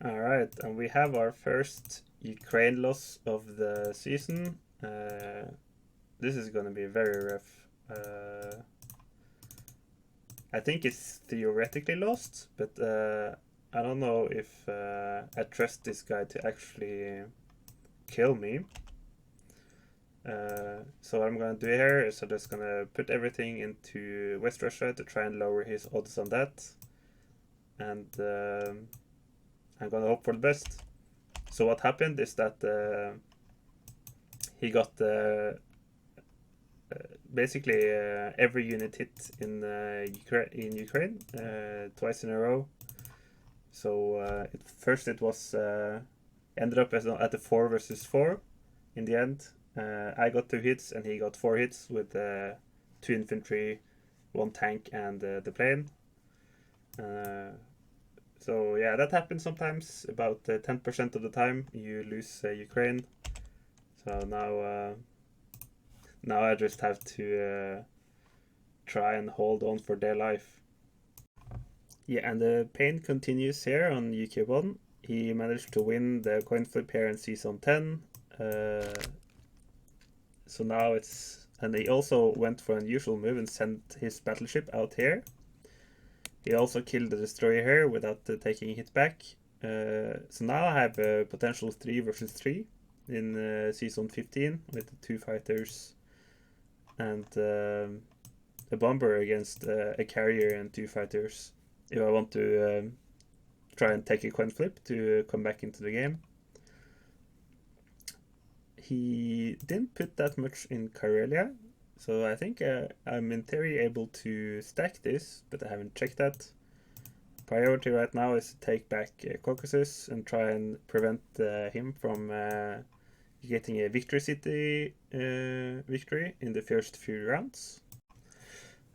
Alright, and we have our first Ukraine loss of the season. This is gonna be very rough. I think it's theoretically lost, but I don't know if I trust this guy to actually kill me. So what I'm gonna do here is I'm just gonna put everything into West Russia to try and lower his odds on that. And I'm gonna hope for the best. So what happened is that he got basically every unit hit in Ukraine twice in a row. So first it was ended up at a 4 versus 4 in the end. I got 2 hits and he got 4 hits with 2 infantry, 1 tank, and the plane. So yeah, that happens sometimes. About 10% of the time you lose Ukraine. So now I just have to try and hold on for their life. Yeah, and the pain continues here on UK1. He managed to win the coin flip here in season 10. So now it's... And he also went for an unusual move and sent his battleship out here. He also killed the destroyer here without taking a hit back. So now I have a potential 3 versus 3 in season 15 with 2 fighters and a bomber against a carrier and 2 fighters. If I want to try and take a coin flip to come back into the game. He didn't put that much in Karelia, so I think I'm in theory able to stack this, but I haven't checked that. Priority right now is to take back Caucasus and try and prevent him from getting a victory city victory in the first few rounds.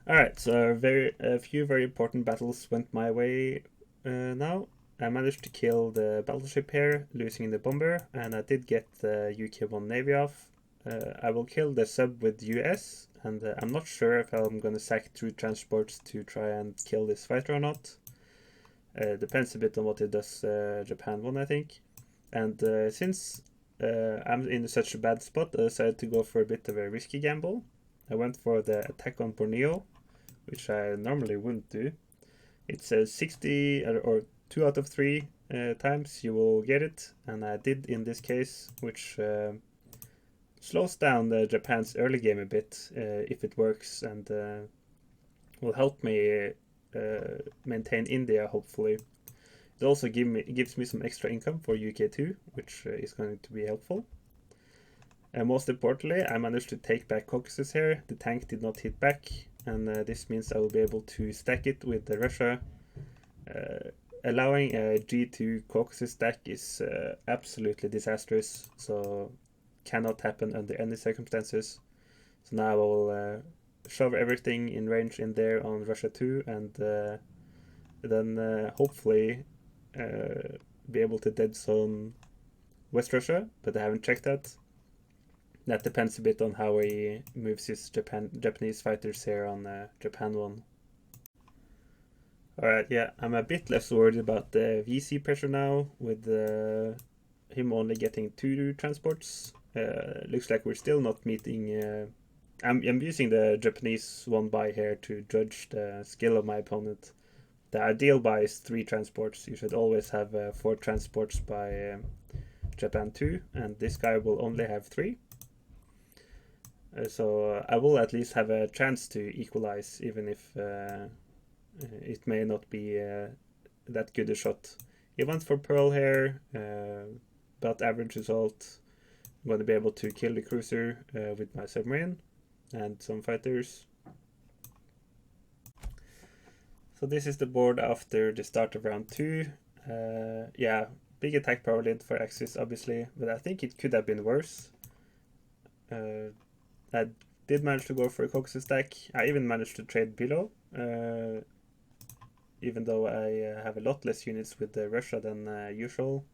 Alright, so a few very important battles went my way now. I managed to kill the battleship here, losing the bomber, and I did get the UK-1 Navy off. I will kill the sub with US, and I'm not sure if I'm gonna sack 2 transports to try and kill this fighter or not. Depends a bit on what it does Japan 1, I think. And since I'm in such a bad spot, I decided to go for a bit of a risky gamble. I went for the attack on Borneo, which I normally wouldn't do. It's 60 or 2 out of 3 times you will get it, and I did in this case, which slows down Japan's early game a bit if it works, and will help me maintain India, hopefully. It also gives me some extra income for UK2, which is going to be helpful. And most importantly, I managed to take back Caucasus here. The tank did not hit back, and this means I will be able to stack it with Russia. Allowing a G2 Caucasus stack is absolutely disastrous, so cannot happen under any circumstances. So now I will shove everything in range in there on Russia 2, and then hopefully be able to dead zone West Russia, but I haven't checked that. That depends a bit on how he moves his Japanese fighters here on Japan 1. Alright, yeah, I'm a bit less worried about the VC pressure now, with him only getting 2 transports. Looks like we're still not meeting... I'm using the Japanese 1 buy here to judge the skill of my opponent. The ideal buy is 3 transports. You should always have 4 transports by Japan 2, and this guy will only have 3. So I will at least have a chance to equalize, even if it may not be that good a shot. He went for Pearl here, about average result. I'm going to be able to kill the cruiser with my submarine and some fighters. So this is the board after the start of round 2. Yeah, big attack power lead for Axis, obviously, but I think it could have been worse. I did manage to go for a Caucasus stack. I even managed to trade below, even though I have a lot less units with Russia than usual.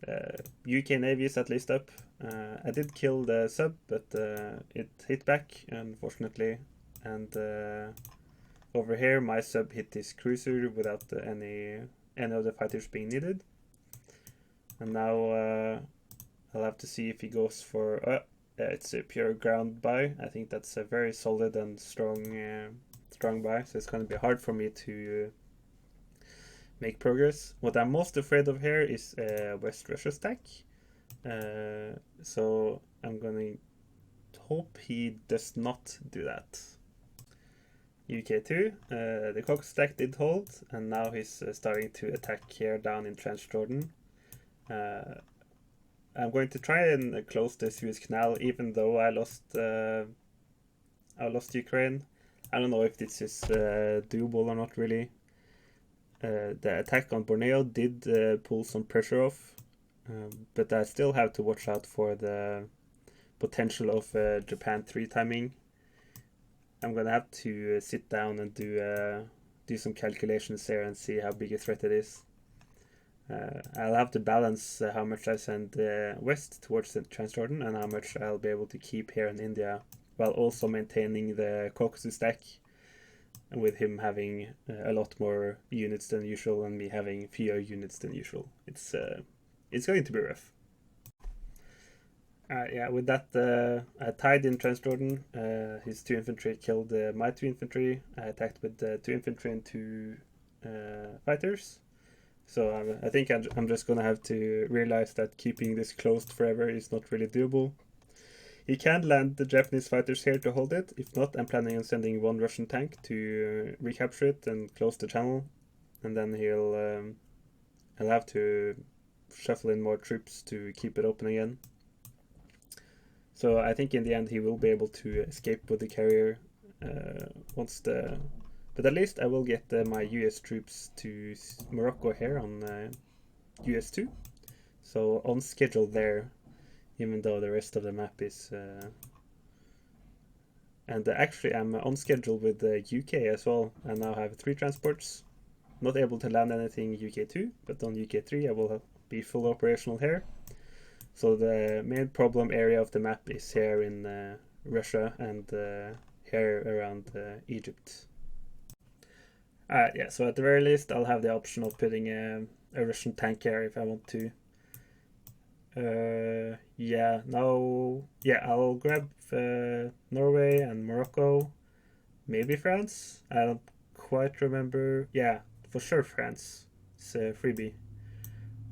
UK Navy is at least up. I did kill the sub, but it hit back, unfortunately. And over here, my sub hit his cruiser without any any of the fighters being needed. And now I'll have to see if he goes for... it's a pure ground buy. I think that's a very solid and strong buy, so it's going to be hard for me to make progress. What I'm most afraid of here is West Russia stack. So I'm going to hope he does not do that. UK2, the Caucasus stack did hold, and now he's starting to attack here down in Transjordan. I'm going to try and close the Suez Canal, even though I lost Ukraine. I don't know if this is doable or not, really. The attack on Borneo did pull some pressure off, but I still have to watch out for the potential of Japan 3 timing. I'm gonna have to sit down and do some calculations here and see how big a threat it is. I'll have to balance how much I send west towards the Transjordan and how much I'll be able to keep here in India, while also maintaining the Caucasus stack, with him having a lot more units than usual and me having fewer units than usual. It's going to be rough. Yeah, with that, I tied in Transjordan. His 2 infantry killed my 2 infantry. I attacked with 2 infantry and 2 fighters. So I think I'm just gonna have to realize that keeping this closed forever is not really doable. He can land the Japanese fighters here to hold it. If not, I'm planning on sending 1 Russian tank to recapture it and close the channel. And then he'll have to shuffle in more troops to keep it open again. So I think in the end he will be able to escape with the carrier once the... But at least I will get my US troops to Morocco here on US2. So on schedule there, even though the rest of the map is... And actually I'm on schedule with the UK as well. I now have 3 transports. Not able to land anything UK2, but on UK3 I will be full operational here. So the main problem area of the map is here in Russia and here around Egypt. Yeah, so at the very least I'll have the option of putting a Russian tank here if I want to. Yeah, I'll grab Norway and Morocco, maybe France. I don't quite remember. Yeah, for sure France. It's a freebie.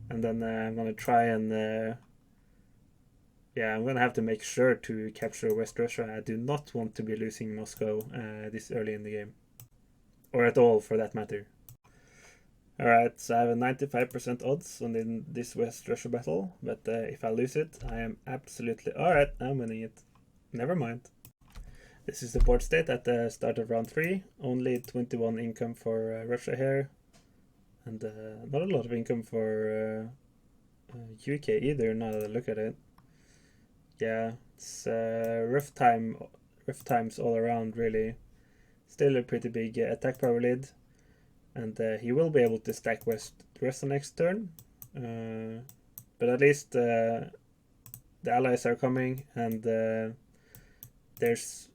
And then I'm gonna try and yeah, I'm gonna have to make sure to capture West Russia. I do not want to be losing Moscow this early in the game, or at all for that matter. Alright, so I have a 95% odds on this West Russia battle, but if I lose it, I am absolutely... Alright, I'm winning it. Never mind. This is the board state at the start of round 3. Only 21 income for Russia here, and not a lot of income for UK either, now that I look at it. Yeah, it's rough times all around, really. Still a pretty big attack power lead. And he will be able to stack west the rest of next turn. But at least the allies are coming, and there's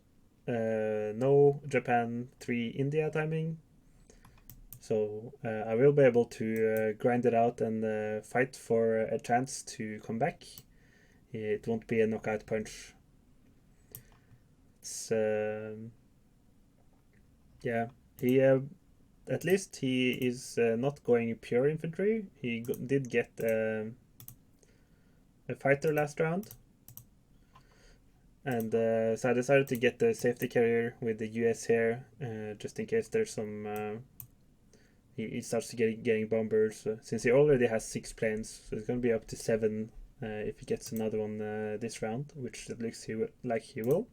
no Japan 3 India timing. So I will be able to grind it out and fight for a chance to come back. It won't be a knockout punch. It's... yeah, he... at least he is not going pure infantry. He did get a fighter last round. And so I decided to get the safety carrier with the US here, just in case there's some... he starts to getting bombers, since he already has 6 planes, so it's going to be up to 7 if he gets another one this round, which it looks like he will.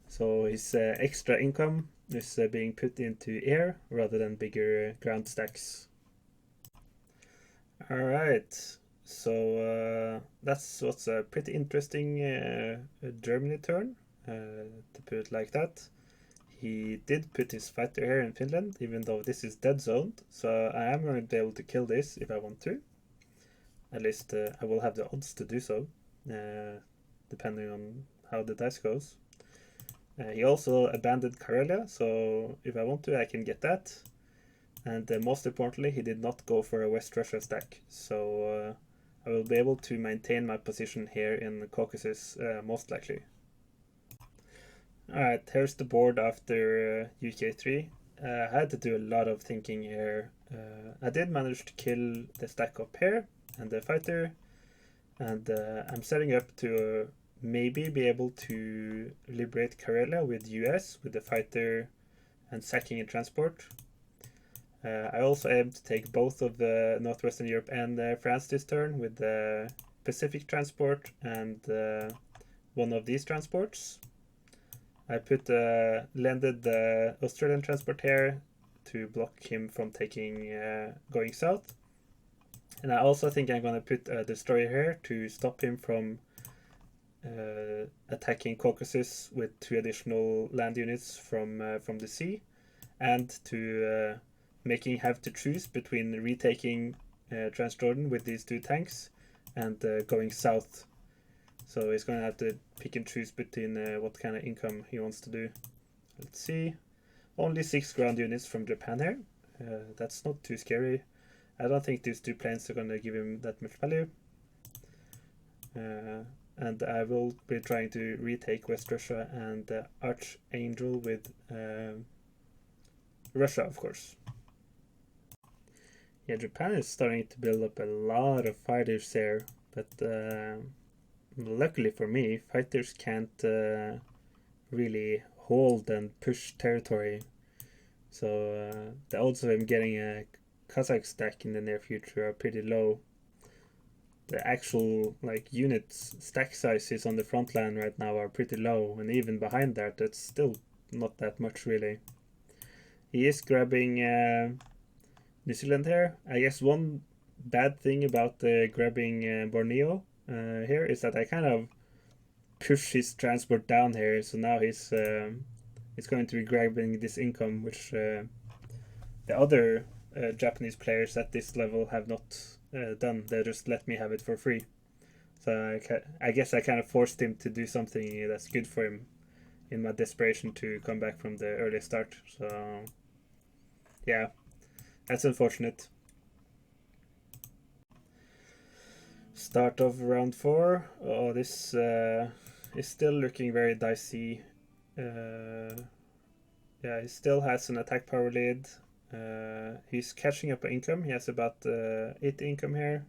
So his extra income is being put into air rather than bigger ground stacks. Alright, so that's what's a pretty interesting Germany turn, to put it like that. He did put his fighter here in Finland, even though this is dead zoned, so I am going to be able to kill this if I want to. At least I will have the odds to do so, depending on how the dice goes. He also abandoned Karelia, so if I want to I can get that. and most importantly, he did not go for a West Russia stack. So I will be able to maintain my position here in the Caucasus, most likely. Alright, here's the board after UK3. I had to do a lot of thinking here. I did manage to kill the stack up here and the fighter, and I'm setting up to maybe be able to liberate Karelia with US, with the fighter and sacking a transport. I also aim to take both of the Northwestern Europe and France this turn with the Pacific transport and one of these transports. I put landed the Australian transport here to block him from going south. And I also think I'm going to put a destroyer here to stop him from attacking Caucasus with 2 additional land units from the sea, and to making have to choose between retaking Transjordan with these 2 tanks and going south. So he's going to have to pick and choose between what kind of income he wants to do. Let's see. Only 6 ground units from Japan here. That's not too scary. I don't think these 2 planes are going to give him that much value. And I will be trying to retake West Russia and Archangel with Russia, of course. Yeah, Japan is starting to build up a lot of fighters there, but luckily for me, fighters can't really hold and push territory. So the odds of him getting a Kazakh stack in the near future are pretty low. The actual units stack sizes on the front line right now are pretty low, and even behind that, it's still not that much really. He is grabbing New Zealand here. I guess one bad thing about grabbing Borneo here is that I kind of push his transport down here, so now he's going to be grabbing this income, which the other Japanese players at this level have not done. They just let me have it for free. So I guess I kind of forced him to do something that's good for him in my desperation to come back from the early start. So yeah, that's unfortunate. Start of round 4. Oh, this is still looking very dicey. Yeah, he still has an attack power lead. He's catching up income. He has about 8 income here.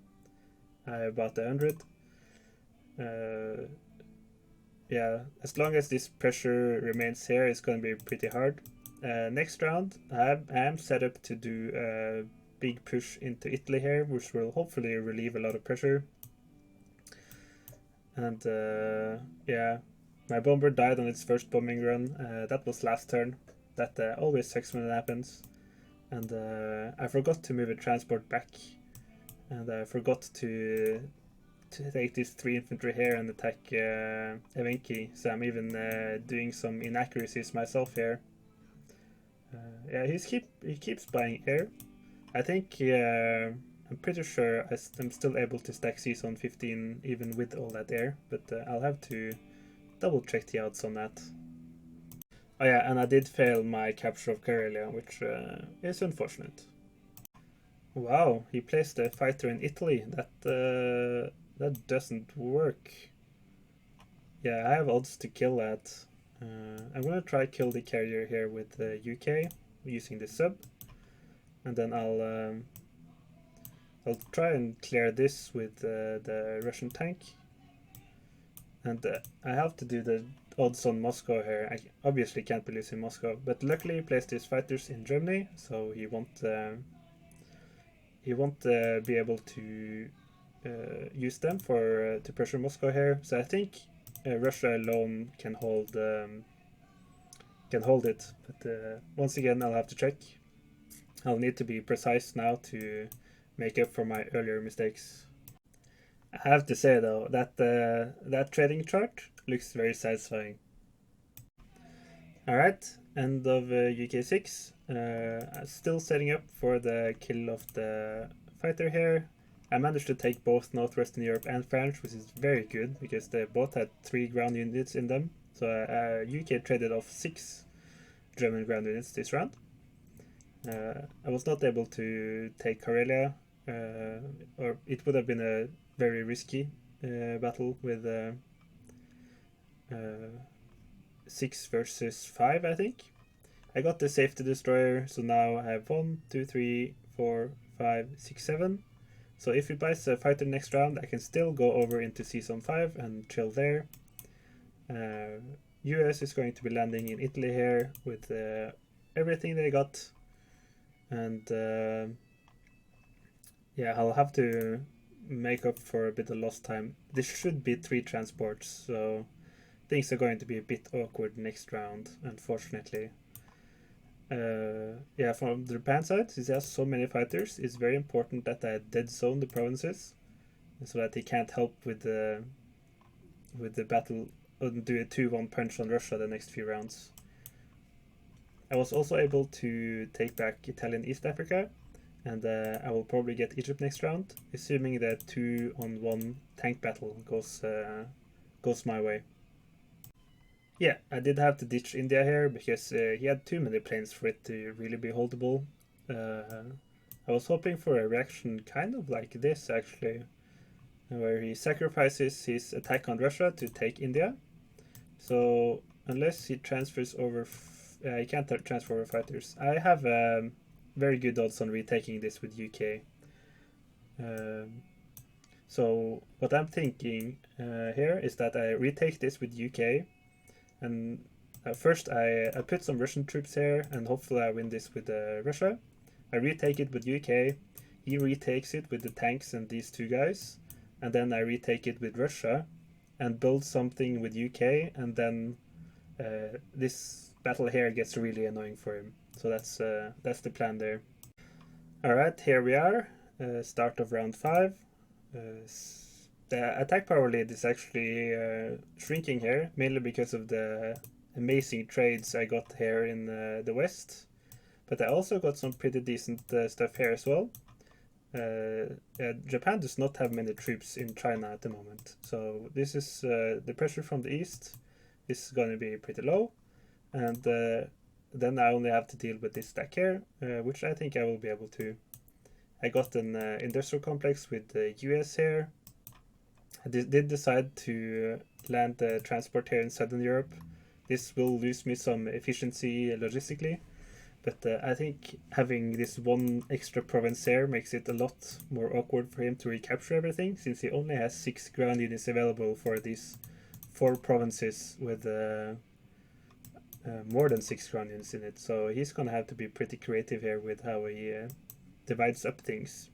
I have about 100. Yeah, as long as this pressure remains here, it's going to be pretty hard. Next round, I am set up to do a big push into Italy here, which will hopefully relieve a lot of pressure. And yeah, my bomber died on its first bombing run. That was last turn. That always sucks when it happens. And I forgot to move a transport back, and I forgot to take these 3 infantry here and attack Evenki, so I'm even doing some inaccuracies myself here. Yeah, he keeps buying air. I think I'm pretty sure I'm still able to stack Season 15 even with all that air, but I'll have to double check the odds on that. Oh yeah, and I did fail my capture of Karelia, which is unfortunate. Wow, he placed a fighter in Italy. That doesn't work. Yeah, I have odds to kill that. I'm gonna try kill the carrier here with the UK using the sub, and then I'll try and clear this with the Russian tank. And I have to do the odds on Moscow here. I obviously can't be losing Moscow, but luckily he placed his fighters in Germany, so he won't be able to use them for to pressure Moscow here. So I think Russia alone can hold it. But once again, I'll have to check. I'll need to be precise now to make up for my earlier mistakes. I have to say though that that trading chart looks very satisfying. Alright, end of UK6. Still setting up for the kill of the fighter here. I managed to take both Northwestern Europe and France, which is very good because they both had 3 ground units in them. So UK traded off 6 German ground units this round. I was not able to take Karelia, or it would have been a very risky battle with 6 versus 5, I think. I got the safety destroyer, so now I have 1, 2, 3, 4, 5, 6, 7. So if he buys a fighter next round, I can still go over into Season 5 and chill there. US is going to be landing in Italy here with everything they got. And yeah, I'll have to make up for a bit of lost time. This should be 3 transports, so things are going to be a bit awkward next round, unfortunately. Yeah, from the Japan side, since he has so many fighters, it's very important that I dead zone the provinces, so that he can't help with the battle and do a 2-1 punch on Russia the next few rounds. I was also able to take back Italian East Africa, and I will probably get Egypt next round, assuming that 2-on-1 tank battle goes my way. Yeah, I did have to ditch India here because he had too many planes for it to really be holdable. I was hoping for a reaction kind of like this, actually, where he sacrifices his attack on Russia to take India. So unless he transfers over, he can't transfer over fighters. I have very good odds on retaking this with UK. So what I'm thinking here is that I retake this with UK, and first I put some Russian troops here, and hopefully I win this with Russia. I retake it with UK, he retakes it with the tanks and these 2 guys, and then I retake it with Russia and build something with UK, and then this battle here gets really annoying for him. So that's the plan there. Alright, here we are, start of round 5. The attack power lead is actually shrinking here, mainly because of the amazing trades I got here in the west. But I also got some pretty decent stuff here as well. Japan does not have many troops in China at the moment, so this is the pressure from the east is going to be pretty low, and then I only have to deal with this stack here, which I think I will be able to. I got an industrial complex with the US here. I did decide to land the transport here in Southern Europe. This will lose me some efficiency logistically, but I think having this 1 extra province here makes it a lot more awkward for him to recapture everything, since he only has 6 ground units available for these 4 provinces with more than 6 ground units in it. So he's gonna have to be pretty creative here with how he divides up things.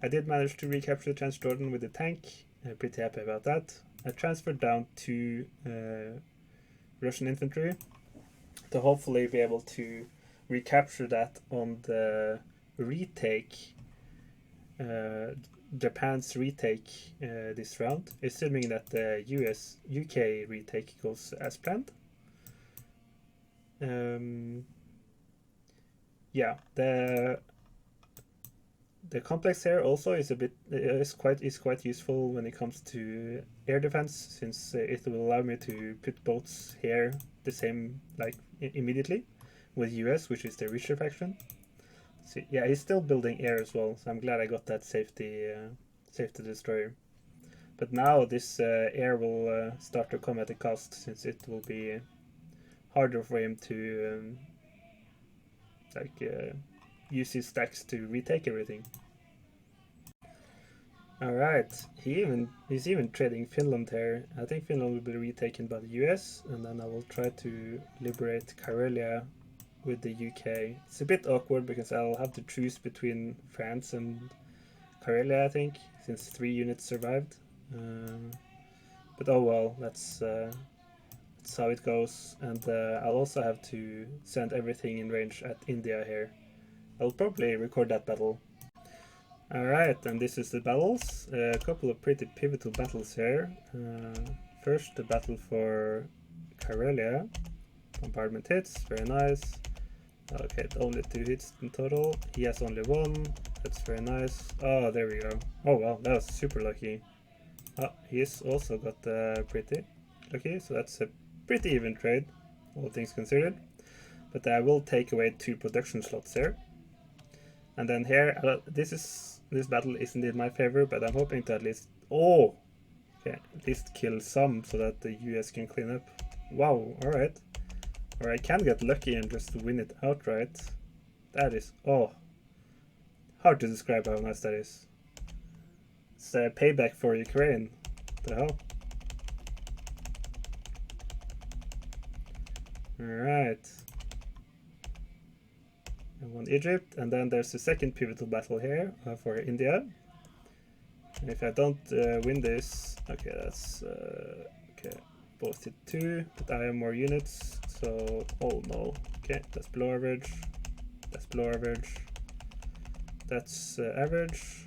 I did manage to recapture Transjordan with the tank. I'm pretty happy about that. I transferred down 2 Russian infantry to hopefully be able to recapture that on the retake, Japan's retake this round, assuming that the UK retake goes as planned. Yeah, the complex here also is quite useful when it comes to air defense, since it will allow me to put boats here the same, like immediately, with US, which is the richer faction. So yeah, he's still building air as well, so I'm glad I got that safety destroyer. But now this air will start to come at a cost, since it will be harder for him to use his stacks to retake everything. Alright, he's even trading Finland here. I think Finland will be retaken by the US, and then I will try to liberate Karelia with the UK. It's a bit awkward because I'll have to choose between France and Karelia, I think, since 3 units survived. But oh well, that's how it goes. And I'll also have to send everything in range at India here. I'll probably record that battle. Alright, and this is the battles. A couple of pretty pivotal battles here. First, the battle for Karelia. Bombardment hits, very nice. Okay, only 2 hits in total. He has only 1. That's very nice. Oh, there we go. Oh well, that was super lucky. Oh, he's also got pretty lucky, so that's a pretty even trade, all things considered. But I will take away 2 production slots here. And then here, this battle isn't in my favor, but I'm hoping to at least at least kill some so that the US can clean up. Wow, all right. Or I can get lucky and just win it outright. That is hard to describe how nice that is. It's a payback for Ukraine. What the hell? Alright. I won Egypt, and then there's a second pivotal battle here for India. And if I don't win this, okay, that's okay. Both hit 2, but I have more units, so oh no. Okay, that's below average. That's below average. That's average.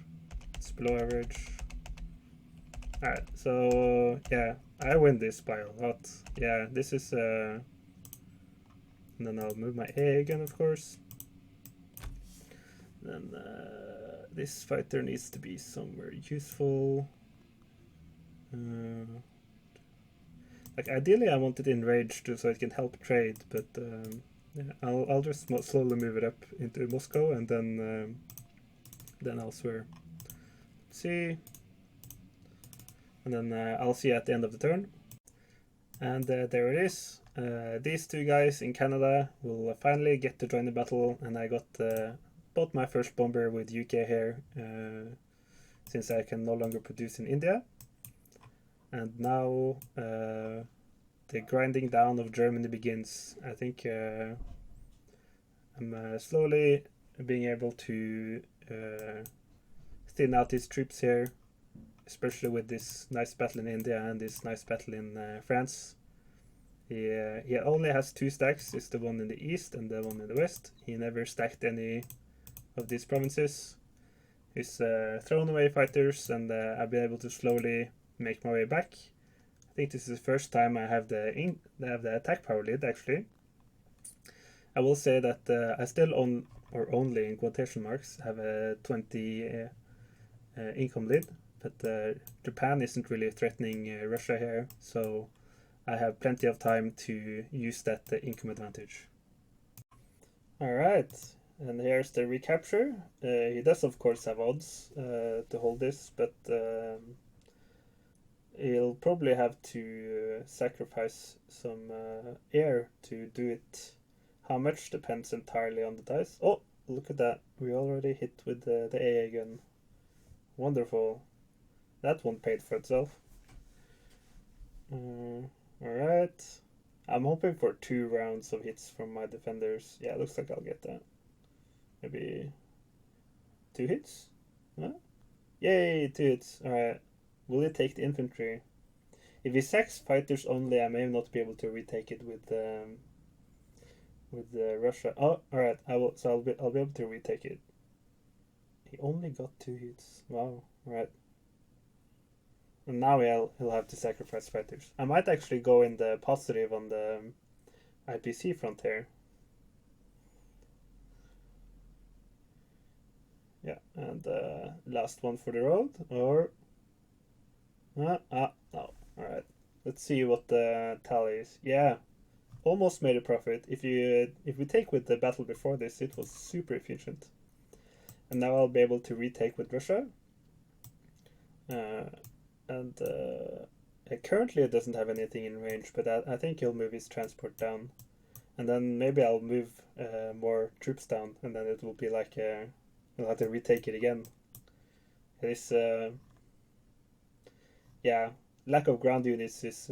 It's below average. Alright, so yeah, I win this by a lot. Yeah, this is and then I'll move my A again, of course. Then this fighter needs to be somewhere useful. Like ideally I want it enraged so it can help trade, but yeah, I'll just slowly move it up into Moscow and then elsewhere. Let's see. And then I'll see at the end of the turn. And there it is. These two guys in Canada will finally get to join the battle, and I got bought my first bomber with UK here, since I can no longer produce in India. And now the grinding down of Germany begins. I think I'm slowly being able to thin out these troops here, especially with this nice battle in India and this nice battle in France. He only has 2 stacks. It's the one in the east and the one in the west. He never stacked any of these provinces. He's thrown away fighters, and I've been able to slowly make my way back. I think this is the first time I have the attack power lead, actually. I will say that I still own, or only in quotation marks, have a 20 income lead, but Japan isn't really threatening Russia here, so I have plenty of time to use that income advantage. Alright, and here's the recapture. He does of course have odds to hold this, but he'll probably have to sacrifice some air to do it. How much depends entirely on the dice. Oh, look at that. We already hit with the AA gun. Wonderful. That one paid for itself. Alright. I'm hoping for 2 rounds of hits from my defenders. Yeah, looks like I'll get that. Maybe 2 hits? Huh? Yay, 2 hits. Alright. Will he take the infantry? If he sacks fighters only, I may not be able to retake it with Russia. Oh, alright. I'll be able to retake it. He only got 2 hits. Wow. Alright. And now he'll have to sacrifice fighters. I might actually go in the positive on the IPC front here. Yeah, and last one for the road, or no. Alright. Let's see what the tally is. Yeah. Almost made a profit. If we take with the battle before this, it was super efficient. And now I'll be able to retake with Russia. And currently it doesn't have anything in range, but I think he'll move his transport down. And then maybe I'll move more troops down, and then it will be like we'll have to retake it again. This yeah, lack of ground units is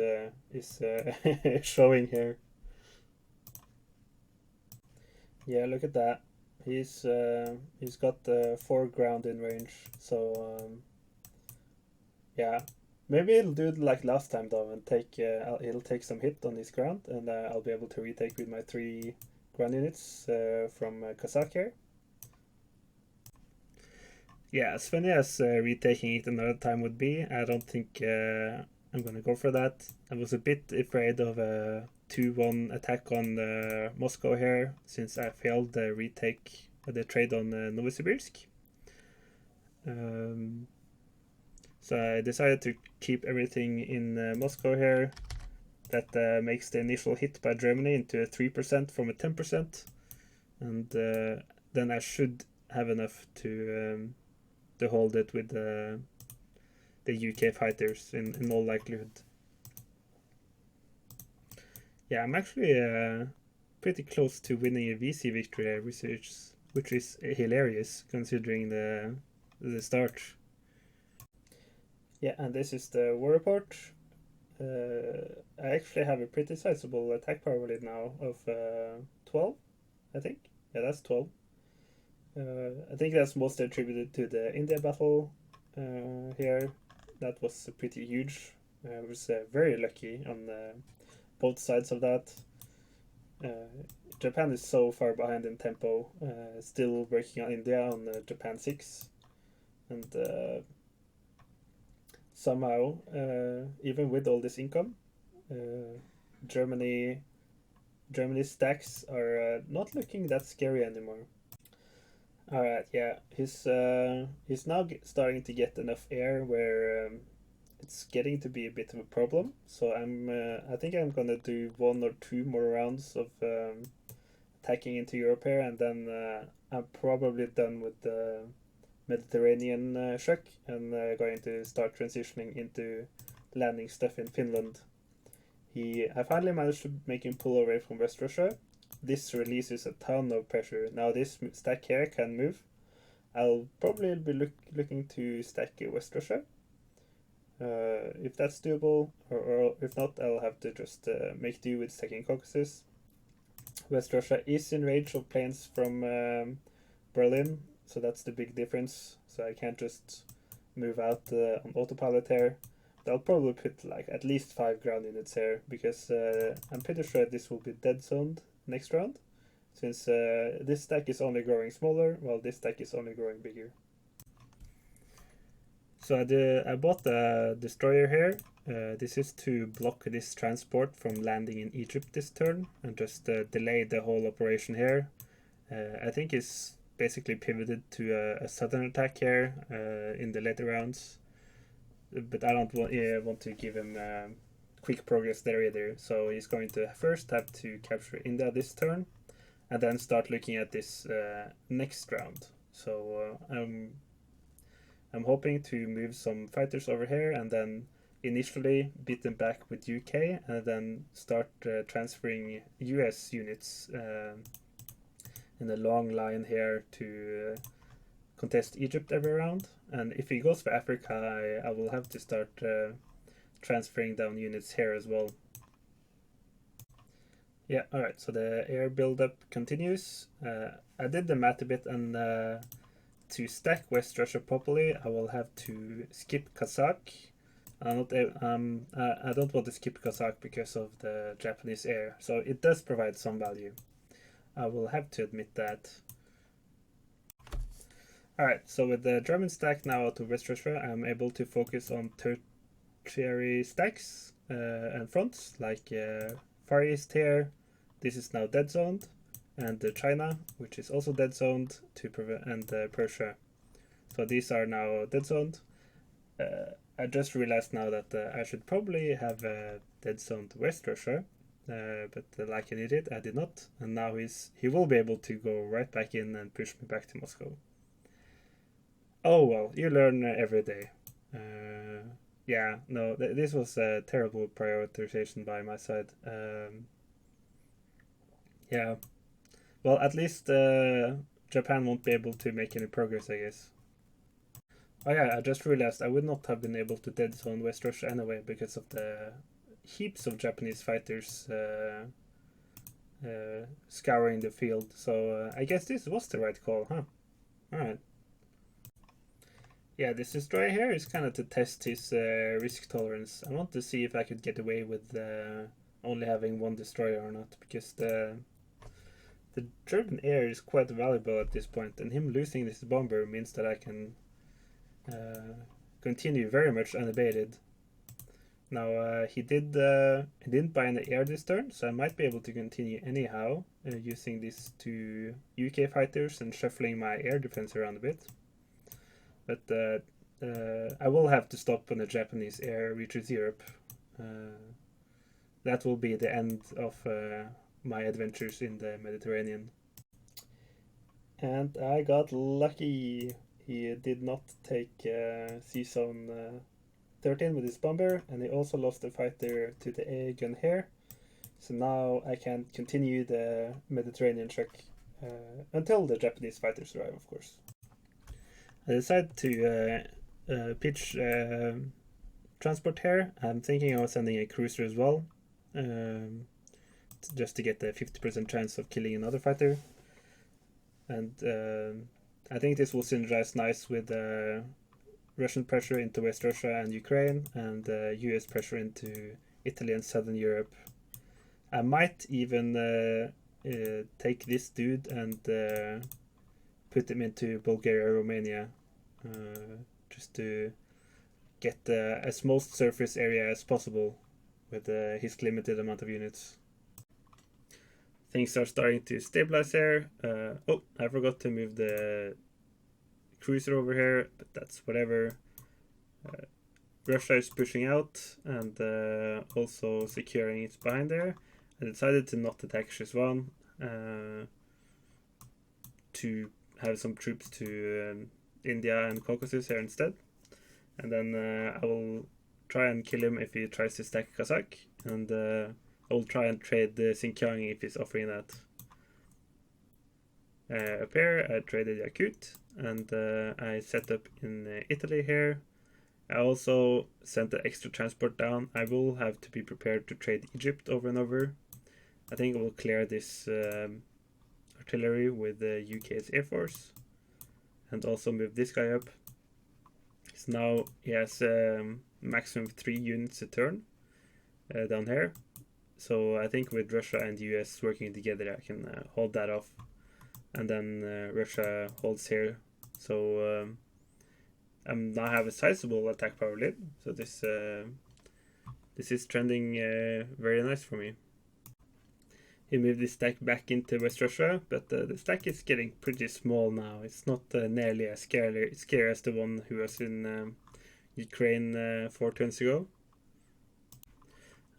showing here. Yeah, look at that. He's got 4 ground in range, so yeah, maybe he'll do it like last time though, and he'll take some hit on his ground, and I'll be able to retake with my 3 ground units from Kazakh here. Yeah, as funny as retaking it another time would be, I don't think I'm gonna go for that. I was a bit afraid of a 2-1 attack on Moscow here, since I failed the retake, the trade on Novosibirsk. So I decided to keep everything in Moscow here. That makes the initial hit by Germany into a 3% from a 10%. And then I should have enough to hold it with the UK fighters in all likelihood. Yeah, I'm actually pretty close to winning a VC victory here, which is hilarious considering the start. Yeah, and this is the war report. I actually have a pretty sizable attack power lead now of 12, I think. Yeah, that's 12. I think that's mostly attributed to the India battle here. That was pretty huge. I was very lucky on both sides of that. Japan is so far behind in tempo, still working on India on Japan 6. And somehow, even with all this income, Germany's stacks are not looking that scary anymore. All right, yeah, he's now starting to get enough air where it's getting to be a bit of a problem. So I think I'm gonna do 1 or 2 more rounds of attacking into Europe here, and then I'm probably done with the Mediterranean shock and going to start transitioning into landing stuff in Finland. I finally managed to make him pull away from West Russia. This releases a ton of pressure. Now this stack here can move. I'll probably be looking to stack West Russia. If that's doable, or if not, I'll have to just make do with stacking Caucasus. West Russia is in range of planes from Berlin, so that's the big difference. So I can't just move out on autopilot here. I'll probably put like at least 5 ground units here, because I'm pretty sure this will be dead zoned next round, since this stack is only growing smaller while this stack is only growing bigger. So I bought a destroyer here. This is to block this transport from landing in Egypt this turn and just delay the whole operation here. I think it's basically pivoted to a sudden attack here in the later rounds, but I don't want to give him quick progress there either. So he's going to first have to capture India this turn, and then start looking at this next round. So I'm hoping to move some fighters over here, and then initially beat them back with UK, and then start transferring US units in a long line here to contest Egypt every round. And if he goes for Africa, I will have to start transferring down units here as well. Yeah, alright, so the air buildup continues. I did the math a bit, and to stack West Russia properly, I will have to skip Kazakh. I don't want to skip Kazakh because of the Japanese air, so it does provide some value. I will have to admit that. Alright, so with the German stack now out of West Russia, I'm able to focus on tertiary stacks and fronts, like Far East here. This is now dead zoned, and China, which is also dead zoned, and Persia. So these are now dead zoned. I just realized now that I should probably have dead zoned West Russia, but like an idiot, I did not, and now he will be able to go right back in and push me back to Moscow. Oh well, you learn every day. Yeah, no, this was a terrible prioritization by my side. Yeah, well, at least Japan won't be able to make any progress, I guess. Oh yeah, I just realized I would not have been able to dead zone West Russia anyway because of the heaps of Japanese fighters scouring the field. So I guess this was the right call, huh? Alright. Yeah, this destroyer here is kind of to test his risk tolerance. I want to see if I could get away with only having 1 destroyer or not, because the German air is quite valuable at this point, and him losing this bomber means that I can continue very much unabated. Now he didn't buy any air this turn, so I might be able to continue anyhow using these 2 UK fighters and shuffling my air defense around a bit. But I will have to stop when the Japanese air reaches Europe. That will be the end of my adventures in the Mediterranean. And I got lucky. He did not take Sea Zone 13 with his bomber, and he also lost the fighter to the A gun here. So now I can continue the Mediterranean trek until the Japanese fighters arrive, of course. I decided to pitch transport here. I'm thinking of sending a cruiser as well, just to get the 50% chance of killing another fighter. And I think this will synergize nice with Russian pressure into West Russia and Ukraine, and US pressure into Italy and Southern Europe. I might even take this dude and put him into Bulgaria, Romania, just to get as most surface area as possible with his limited amount of units. Things are starting to stabilize here. Oh, I forgot to move the cruiser over here, but that's whatever. Russia is pushing out and also securing its behind there. I decided to not attack Shizwan, to have some troops to India and Caucasus here instead. And then I will try and kill him if he tries to stack Kazakh, and I will try and trade the Xinjiang if he's offering that. Up here I traded Yakut, and I set up in Italy here. I also sent the extra transport down. I will have to be prepared to trade Egypt over and over. I think I will clear this artillery with the UK's Air Force, and also move this guy up. So now he has maximum 3 units a turn down here. So I think with Russia and US working together, I can hold that off, and then Russia holds here. So I now have a sizable attack power lead. So this is trending very nice for me. He moved his stack back into West Russia, but the stack is getting pretty small now. It's not nearly as scary as the one who was in Ukraine 4 turns ago.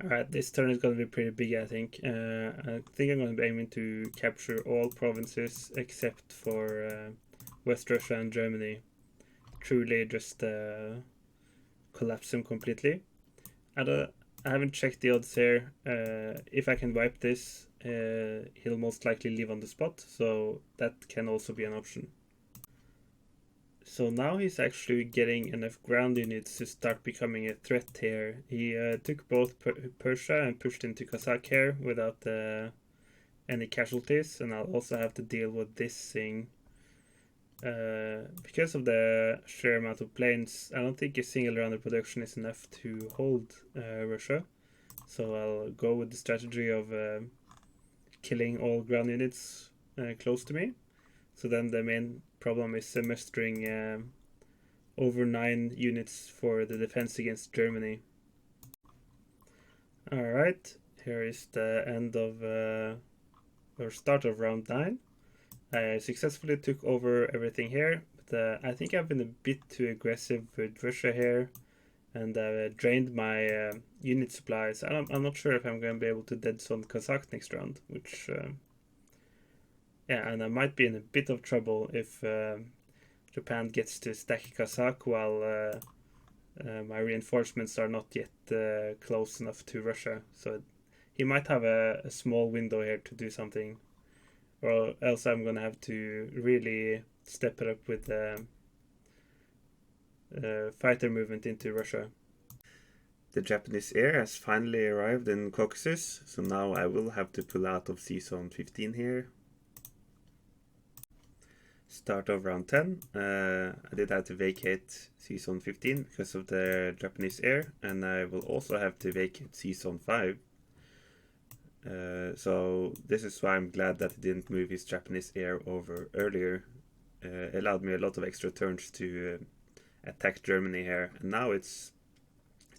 Alright, this turn is going to be pretty big, I think. I think I'm going to be aiming to capture all provinces except for West Russia and Germany. Truly just collapse them completely. I haven't checked the odds here. If I can wipe this, he'll most likely leave on the spot, so that can also be an option. So now he's actually getting enough ground units to start becoming a threat here. He took both Persia and pushed into Kazakh here without any casualties, and I'll also have to deal with this thing. Because of the sheer amount of planes, I don't think a single round of production is enough to hold Russia. So I'll go with the strategy of killing all ground units close to me. So then the main problem is mustering over 9 units for the defense against Germany. Alright, here is the end of or start of round 9. I successfully took over everything here, but I think I've been a bit too aggressive with Russia here, and I've drained my unit supplies. I'm not sure if I'm going to be able to dead zone Kazakh next round, which yeah, and I might be in a bit of trouble if Japan gets to stack Kazakh while my reinforcements are not yet close enough to Russia. So he might have a small window here to do something, or else I'm gonna have to really step it up with fighter movement into Russia. The Japanese air has finally arrived in Caucasus, so now I will have to pull out of Sea Zone 15 here. Start of round 10. I did have to vacate Sea Zone 15 because of the Japanese air, and I will also have to vacate Sea Zone 5. So this is why I'm glad that he didn't move his Japanese air over earlier. It allowed me a lot of extra turns to attack Germany here, and now it's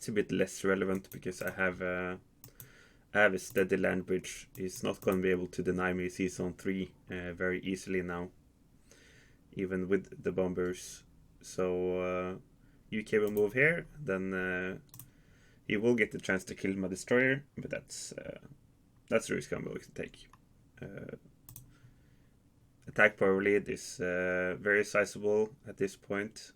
a bit less relevant because I have a steady land bridge. He's not going to be able to deny me Sea Zone 3 very easily now, even with the bombers. So UK will move here, then he will get the chance to kill my destroyer, but that's the risk I'm willing to take. attack power lead is very sizable at this point.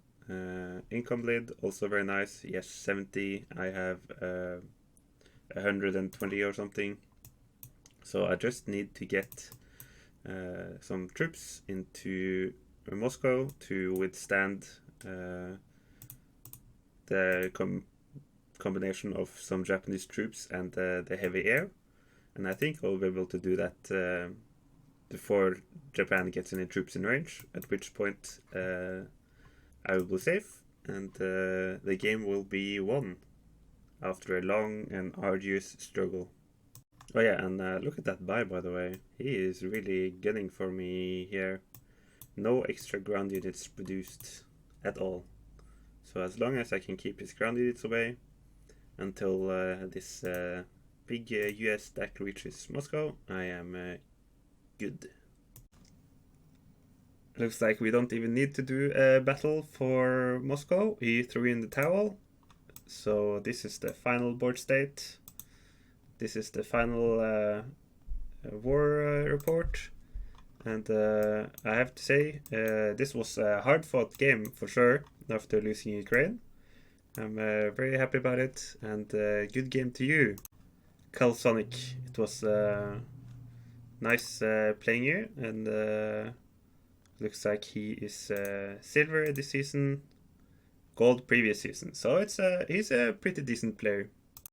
Income lead also very nice. Yes, 70. I have 120 or something. So I just need to get some troops into Moscow to withstand the combination of some Japanese troops and the heavy air. And I think I'll be able to do that before Japan gets any troops in range, at which point I will be safe and the game will be won after a long and arduous struggle. Oh yeah, and look at that buy, by the way. He is really gunning for me here. No extra ground units produced at all. So as long as I can keep his ground units away until this big US stack reaches Moscow, I am good. Looks like we don't even need to do a battle for Moscow. He threw in the towel. So this is the final board state. This is the final war report. And I have to say, this was a hard-fought game for sure after losing Ukraine. I'm very happy about it, and good game to you, Sonic. It was nice playing you, and looks like he is silver this season, gold previous season. So he's a pretty decent player.